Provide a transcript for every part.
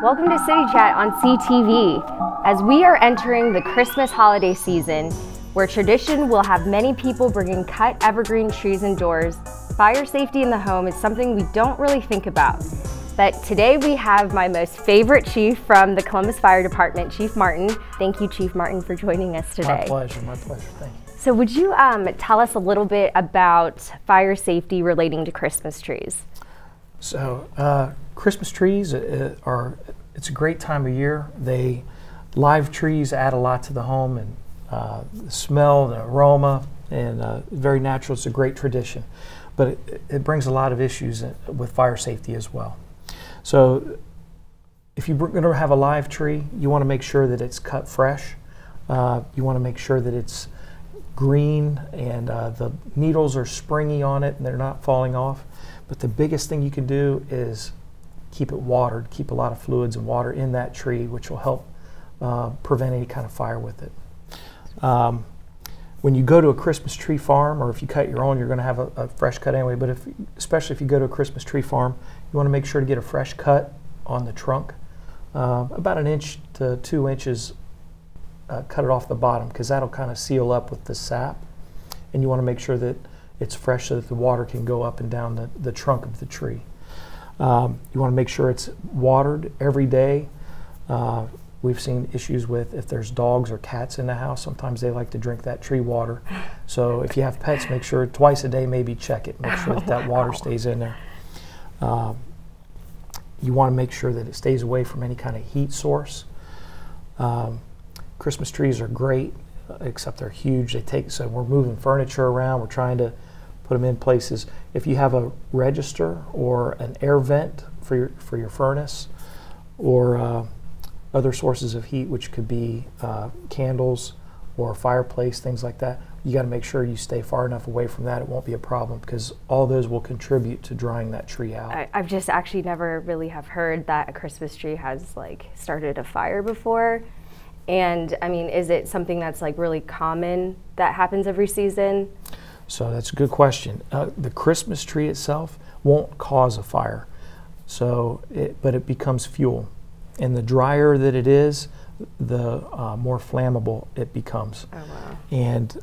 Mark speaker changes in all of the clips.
Speaker 1: Welcome to City Chat on CTV. As we are entering the Christmas holiday season, where tradition will have many people bringing cut evergreen trees indoors, fire safety in the home is something we don't really think about. But today we have my most favorite chief from the Columbus Fire Department, Chief Martin. Thank you, Chief Martin, for joining us today.
Speaker 2: My pleasure, thank you.
Speaker 1: So would you tell us a little bit about fire safety relating to Christmas trees?
Speaker 2: So Christmas trees it's a great time of year. Live trees add a lot to the home, and the smell, the aroma, and very natural. It's a great tradition, but it brings a lot of issues with fire safety as well. So if you're going to have a live tree, you want to make sure that it's cut fresh. You want to make sure that it's green and the needles are springy on it and they're not falling off. But the biggest thing you can do is keep it watered, keep a lot of fluids and water in that tree, which will help prevent any kind of fire with it. When you go to a Christmas tree farm, or if you cut your own, you're going to have a fresh cut anyway, but especially if you go to a Christmas tree farm, you want to make sure to get a fresh cut on the trunk, about 1 inch to 2 inches. Cut it off the bottom, because that'll kind of seal up with the sap, and you want to make sure that it's fresh so that the water can go up and down the trunk of the tree. You want to make sure it's watered every day. We've seen issues with if there's dogs or cats in the house. Sometimes they like to drink that tree water. So if you have pets, make sure twice a day maybe check it. Make sure that water stays in there. You want to make sure that it stays away from any kind of heat source. Christmas trees are great, except they're huge. So we're moving furniture around. We're trying to put them in places. If you have a register or an air vent for your furnace, or other sources of heat, which could be candles or a fireplace, things like that, you got to make sure you stay far enough away from that. It won't be a problem, because all those will contribute to drying that tree out.
Speaker 1: I've just actually never really have heard that a Christmas tree has started a fire before. And I mean, is it something that's really common that happens every season?
Speaker 2: So that's a good question. The Christmas tree itself won't cause a fire, but it becomes fuel. And the drier that it is, the more flammable it becomes.
Speaker 1: Oh, wow.
Speaker 2: And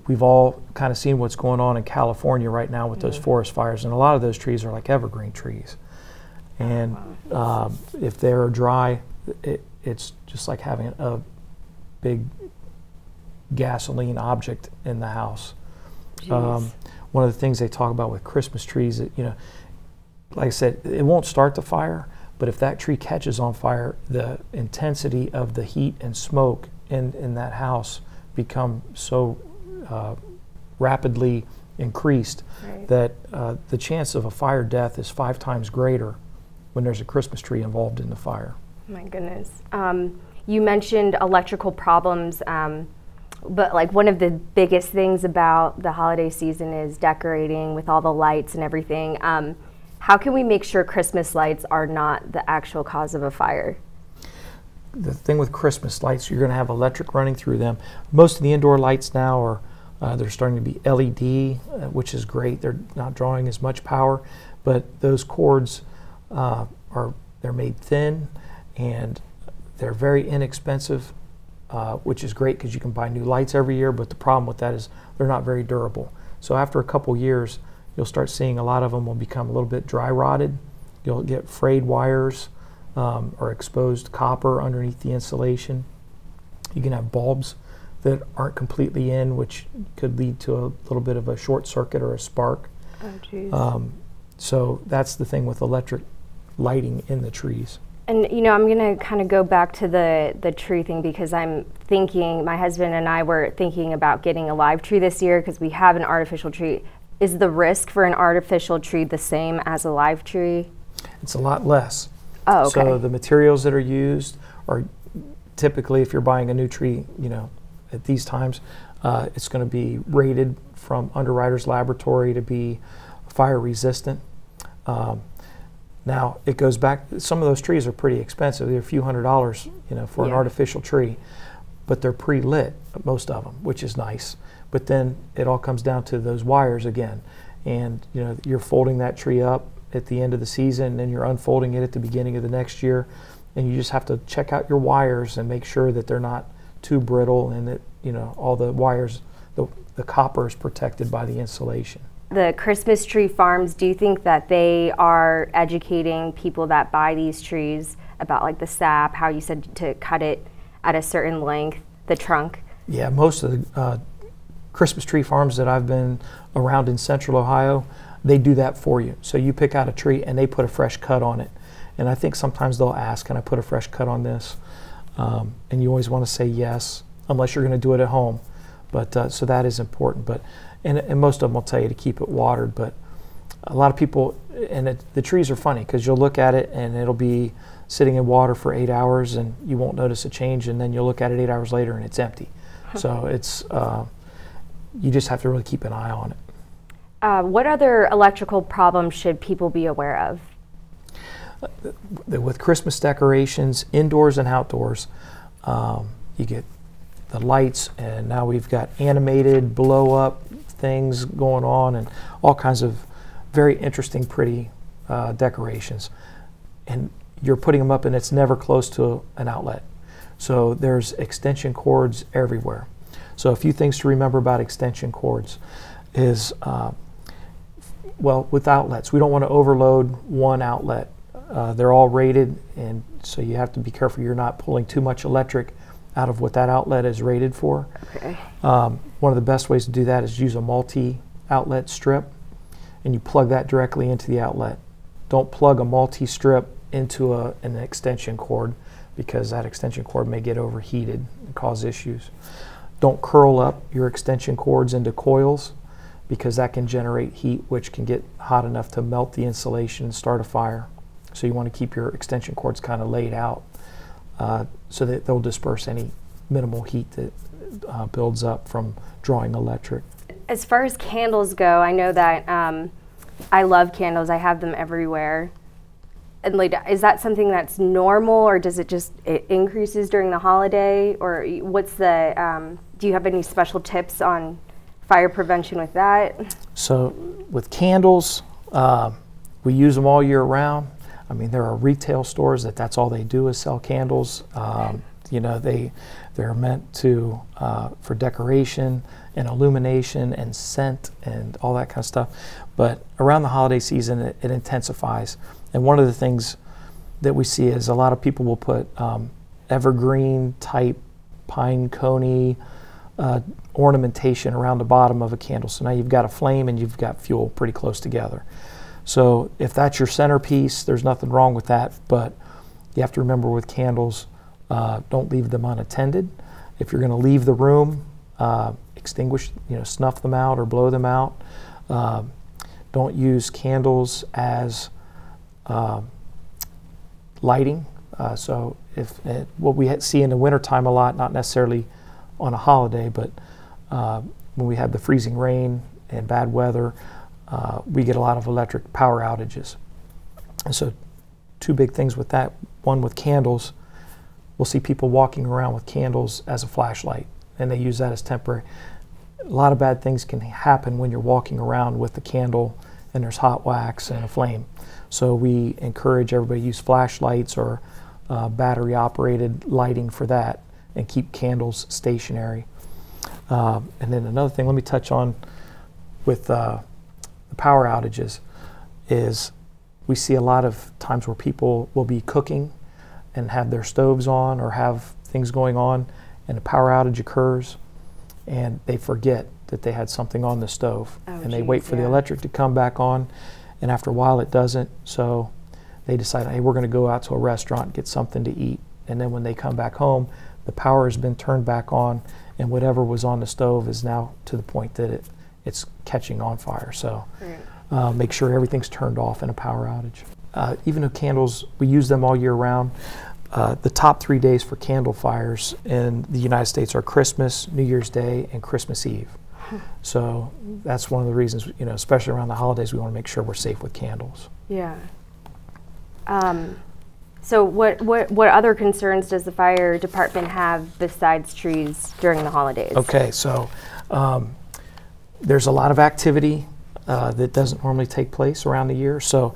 Speaker 2: we've all kind of seen what's going on in California right now with those forest fires, and a lot of those trees are like evergreen trees. And if they're dry, it's just like having a big gasoline object in the house. One of the things they talk about with Christmas trees, like I said, it won't start the fire, but if that tree catches on fire, the intensity of the heat and smoke in that house become so rapidly increased, right, that the chance of a fire death is 5 times greater when there's a Christmas tree involved in the fire.
Speaker 1: My goodness. You mentioned electrical problems, but one of the biggest things about the holiday season is decorating with all the lights and everything. How can we make sure Christmas lights are not the actual cause of a fire?
Speaker 2: The thing with Christmas lights, you're going to have electric running through them. Most of the indoor lights now are they're starting to be LED, which is great. They're not drawing as much power, but those cords they're made thin, and they're very inexpensive, which is great because you can buy new lights every year, but the problem with that is they're not very durable. So after a couple years, you'll start seeing a lot of them will become a little bit dry rotted. You'll get frayed wires or exposed copper underneath the insulation. You can have bulbs that aren't completely in, which could lead to a little bit of a short circuit or a spark.
Speaker 1: Oh, geez.
Speaker 2: So that's the thing with electric lighting in the trees.
Speaker 1: And I'm going to kind of go back to the tree thing, because I'm thinking, my husband and I were thinking about getting a live tree this year because we have an artificial tree. Is the risk for an artificial tree the same as a live tree?
Speaker 2: It's a lot less.
Speaker 1: Oh, okay.
Speaker 2: So the materials that are used are typically, if you're buying a new tree, at these times, it's going to be rated from Underwriters Laboratory to be fire resistant. Now it goes back, some of those trees are pretty expensive. They're a few $100s, for an artificial tree, but they're pre-lit, most of them, which is nice. But then it all comes down to those wires again. And you're folding that tree up at the end of the season, and you're unfolding it at the beginning of the next year, and you just have to check out your wires and make sure that they're not too brittle and that, you know, all the wires, the copper is protected by the insulation.
Speaker 1: The Christmas tree farms, do you think that they are educating people that buy these trees about like the sap, how you said to cut it at a certain length, the trunk?
Speaker 2: Yeah, most of the Christmas tree farms that I've been around in central Ohio, they do that for you. So you pick out a tree and they put a fresh cut on it. And I think sometimes they'll ask, can I put a fresh cut on this? And you always want to say yes, unless you're going to do it at home. But so that is important. But and most of them will tell you to keep it watered. But a lot of people, and the trees are funny because you'll look at it and it'll be sitting in water for 8 hours and you won't notice a change, and then you'll look at it 8 hours later and it's empty. So it's you just have to really keep an eye on it.
Speaker 1: What other electrical problems should people be aware of?
Speaker 2: With Christmas decorations, indoors and outdoors, you get the lights, and now we've got animated blow-up things going on and all kinds of very interesting, pretty decorations. And you're putting them up and it's never close to an outlet. So there's extension cords everywhere. So a few things to remember about extension cords is, well, with outlets, we don't want to overload one outlet. They're all rated, and so you have to be careful you're not pulling too much electric out of what that outlet is rated for. Okay. One of the best ways to do that is use a multi-outlet strip, and you plug that directly into the outlet. Don't plug a multi-strip into an extension cord, because that extension cord may get overheated and cause issues. Don't curl up your extension cords into coils, because that can generate heat, which can get hot enough to melt the insulation and start a fire. So you want to keep your extension cords kind of laid out so that they'll disperse any minimal heat that builds up from drawing electric. As
Speaker 1: far as candles go, I know that I love candles. I have them everywhere. And like, is that something that's normal, or does it just, it increases during the holiday? Or what's the, do you have any special tips on fire prevention with that? So with candles, we use them all year round. I mean, there are retail stores that's all they do is sell candles. You know, they're meant to for decoration and illumination and scent and all that kind of stuff. But around the holiday season, it intensifies. And one of the things that we see is a lot of people will put evergreen type pine coney ornamentation around the bottom of a candle. So now you've got a flame and you've got fuel pretty close together. So if that's your centerpiece, there's nothing wrong with that, but you have to remember with candles, don't leave them unattended. If you're going to leave the room, extinguish, snuff them out or blow them out. Don't use candles as lighting. So what we see in the wintertime a lot, not necessarily on a holiday, but when we have the freezing rain and bad weather, we get a lot of electric power outages. And so two big things with that. One, with candles, we'll see people walking around with candles as a flashlight, and they use that as temporary. A lot of bad things can happen when you're walking around with the candle and there's hot wax and a flame. So we encourage everybody to use flashlights or battery operated lighting for that, and keep candles stationary. And then another thing, let me touch on with the power outages, is we see a lot of times where people will be cooking and have their stoves on or have things going on, and a power outage occurs and they forget that they had something on the stove. They wait for the electric to come back on, and after a while it doesn't, so they decide, hey, we're going to go out to a restaurant and get something to eat. And then when they come back home, the power has been turned back on, and whatever was on the stove is now to the point that it's catching on fire. So make sure everything's turned off in a power outage. Even though candles, we use them all year round, the top 3 days for candle fires in the United States are Christmas, New Year's Day, and Christmas Eve. So that's one of the reasons, especially around the holidays, we want to make sure we're safe with candles. Yeah. So what other concerns does the fire department have besides trees during the holidays? Okay, so there's a lot of activity that doesn't normally take place around the year. So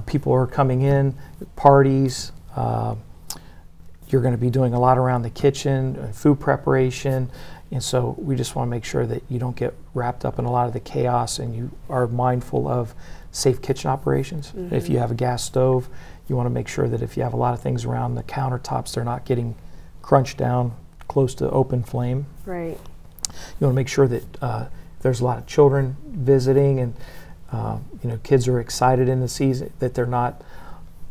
Speaker 2: People are coming in, parties. You're going to be doing a lot around the kitchen, food preparation, and so we just want to make sure that you don't get wrapped up in a lot of the chaos and you are mindful of safe kitchen operations. Mm-hmm. If you have a gas stove, you want to make sure that if you have a lot of things around the countertops, they're not getting crunched down close to open flame.
Speaker 1: Right.
Speaker 2: You want to make sure that there's a lot of children visiting and kids are excited in the season, that they're not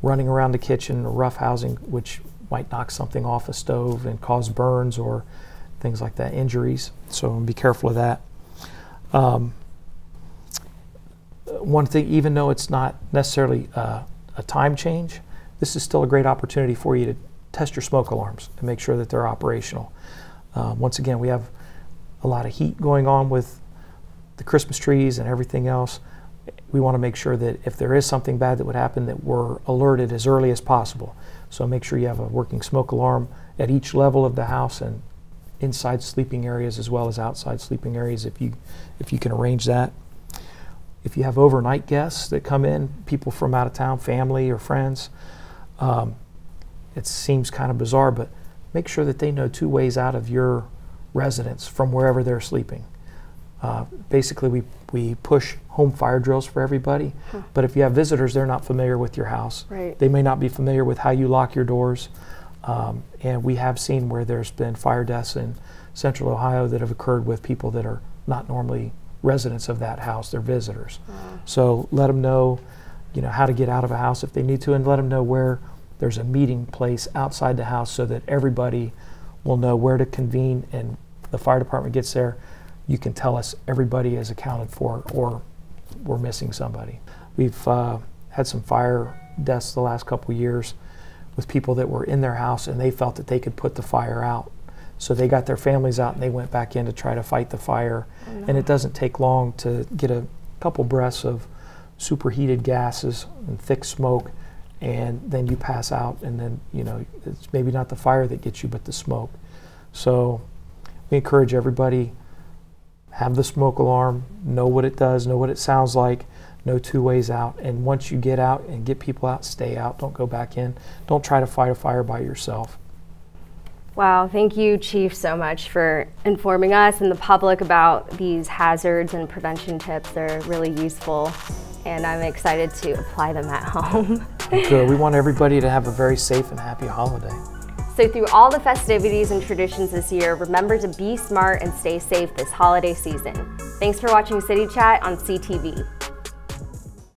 Speaker 2: running around the kitchen or roughhousing, which might knock something off a stove and cause burns or things like that, injuries. So be careful of that. One thing, even though it's not necessarily a time change, this is still a great opportunity for you to test your smoke alarms and make sure that they're operational. Once again, we have a lot of heat going on with the Christmas trees and everything else. We want to make sure that if there is something bad that would happen, that we're alerted as early as possible. So make sure you have a working smoke alarm at each level of the house and inside sleeping areas as well as outside sleeping areas if you can arrange that. If you have overnight guests that come in, people from out of town, family or friends, it seems kind of bizarre, but make sure that they know 2 ways out of your residence from wherever they're sleeping. Basically, we push home fire drills for everybody, but if you have visitors, they're not familiar with your house.
Speaker 1: Right.
Speaker 2: They may not be familiar with how you lock your doors, and we have seen where there's been fire deaths in Central Ohio that have occurred with people that are not normally residents of that house, they're visitors. So let them know, how to get out of a house if they need to, and let them know where there's a meeting place outside the house so that everybody will know where to convene, and the fire department gets there, you can tell us everybody is accounted for or we're missing somebody. We've had some fire deaths the last couple of years with people that were in their house and they felt that they could put the fire out. So they got their families out and they went back in to try to fight the fire. Oh, no. And it doesn't take long to get a couple breaths of superheated gases and thick smoke, and then you pass out, and then it's maybe not the fire that gets you but the smoke. So we encourage everybody, have the smoke alarm, know what it does, know what it sounds like, know 2 ways out, and once you get out and get people out, stay out, don't go back in. Don't try to fight a fire by yourself.
Speaker 1: Wow, thank you, Chief, so much for informing us and the public about these hazards and prevention tips. They're really useful, and I'm excited to apply them at home.
Speaker 2: Good. We want everybody to have a very safe and happy holiday.
Speaker 1: So through all the festivities and traditions this year, remember to be smart and stay safe this holiday season. Thanks for watching City Chat on CTV.